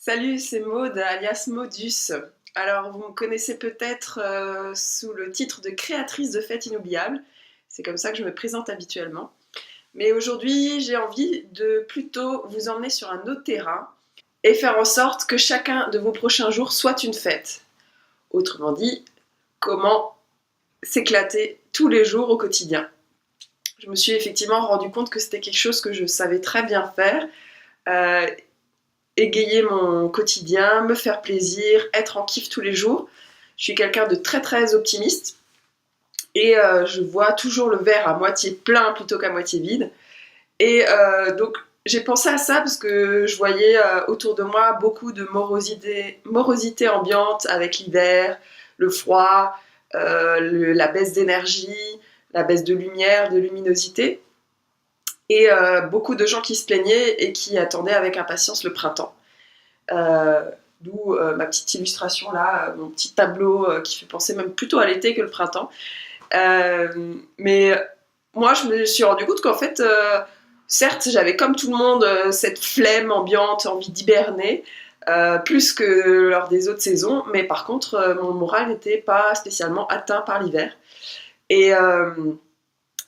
Salut, c'est Maud, alias Modus. Alors, vous me connaissez peut-être sous le titre de créatrice de fêtes inoubliables. C'est comme ça que je me présente habituellement. Mais aujourd'hui, j'ai envie de plutôt vous emmener sur un autre terrain et faire en sorte que chacun de vos prochains jours soit une fête. Autrement dit, comment s'éclater tous les jours au quotidien. Je me suis effectivement rendu compte que c'était quelque chose que je savais très bien faire. Euh, Égayer mon quotidien, me faire plaisir, être en kiff tous les jours. Je suis quelqu'un de très très optimiste et je vois toujours le verre à moitié plein plutôt qu'à moitié vide. Et donc j'ai pensé à ça parce que je voyais autour de moi beaucoup de morosité ambiante avec l'hiver, le froid, la baisse d'énergie, la baisse de lumière, de luminosité. Et beaucoup de gens qui se plaignaient et qui attendaient avec impatience le printemps. Euh, D'où ma petite illustration là, mon petit tableau qui fait penser même plutôt à l'été que le printemps. Mais moi, je me suis rendu compte qu'en fait, certes, j'avais comme tout le monde cette flemme ambiante, envie d'hiberner, plus que lors des autres saisons, mais par contre, mon moral n'était pas spécialement atteint par l'hiver. Et, euh,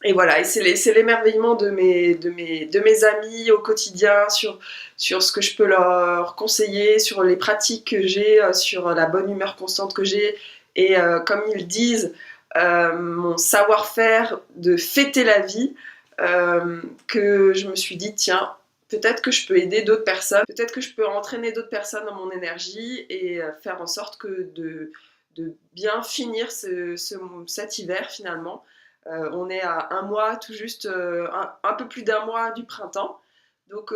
et voilà, et c'est l'émerveillement de mes amis au quotidien sur ce que je peux leur conseiller, sur les pratiques que j'ai, sur la bonne humeur constante que j'ai. Et comme ils disent, mon savoir-faire de fêter la vie, que je me suis dit, tiens, peut-être que je peux aider d'autres personnes, peut-être que je peux entraîner d'autres personnes dans mon énergie et faire en sorte de bien finir cet hiver finalement. On est à un mois, tout juste un peu plus d'un mois du printemps. Donc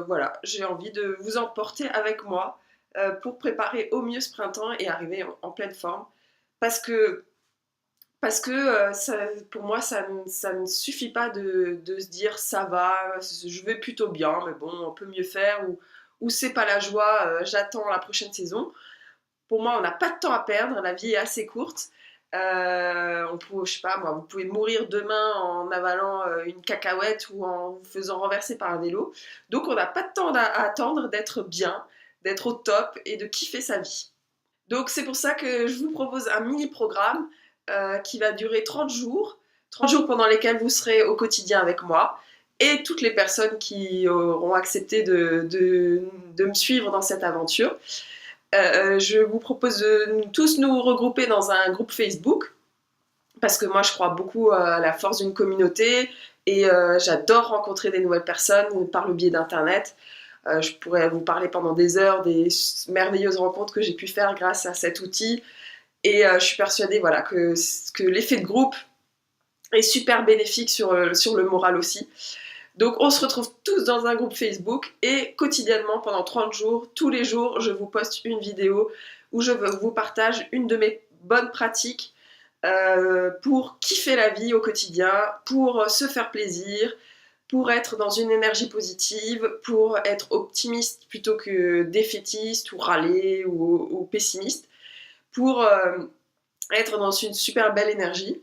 voilà, j'ai envie de vous emporter avec moi pour préparer au mieux ce printemps et arriver en pleine forme. Parce que, parce que pour moi, ça ne suffit pas de se dire ça va, je vais plutôt bien, mais bon, on peut mieux faire, ou c'est pas la joie, j'attends la prochaine saison. Pour moi, on n'a pas de temps à perdre, la vie est assez courte. Je sais pas moi, vous pouvez mourir demain en avalant une cacahuète ou en vous faisant renverser par un vélo. Donc on n'a pas de temps à attendre d'être bien, d'être au top et de kiffer sa vie. Donc c'est pour ça que je vous propose un mini-programme qui va durer 30 jours. 30 jours pendant lesquels vous serez au quotidien avec moi et toutes les personnes qui auront accepté de me suivre dans cette aventure. Je vous propose de tous nous regrouper dans un groupe Facebook parce que moi je crois beaucoup à la force d'une communauté et j'adore rencontrer des nouvelles personnes par le biais d'internet. Je pourrais vous parler pendant des heures des merveilleuses rencontres que j'ai pu faire grâce à cet outil et je suis persuadée voilà, que l'effet de groupe est super bénéfique sur le moral aussi. Donc on se retrouve tous dans un groupe Facebook et quotidiennement pendant 30 jours, tous les jours, je vous poste une vidéo où je vous partage une de mes bonnes pratiques pour kiffer la vie au quotidien, pour se faire plaisir, pour être dans une énergie positive, pour être optimiste plutôt que défaitiste ou râler ou pessimiste, pour être dans une super belle énergie.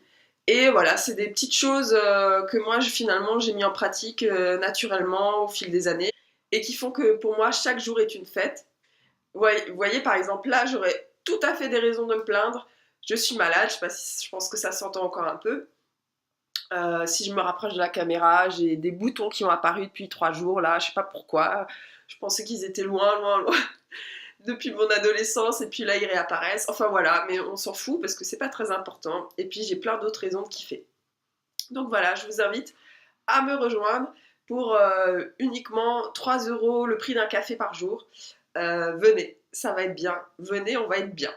Et voilà, c'est des petites choses que moi, finalement, j'ai mis en pratique naturellement au fil des années et qui font que pour moi, chaque jour est une fête. Vous voyez, par exemple, là, j'aurais tout à fait des raisons de me plaindre. Je suis malade, je pense que ça s'entend encore un peu. Si je me rapproche de la caméra, j'ai des boutons qui ont apparu depuis 3 jours, là, je sais pas pourquoi. Je pensais qu'ils étaient loin, loin, loin depuis mon adolescence et puis là ils réapparaissent. Enfin voilà, mais on s'en fout parce que c'est pas très important. Et puis j'ai plein d'autres raisons de kiffer. Donc voilà, je vous invite à me rejoindre pour uniquement 3 € le prix d'un café par jour. Venez, ça va être bien. Venez, on va être bien.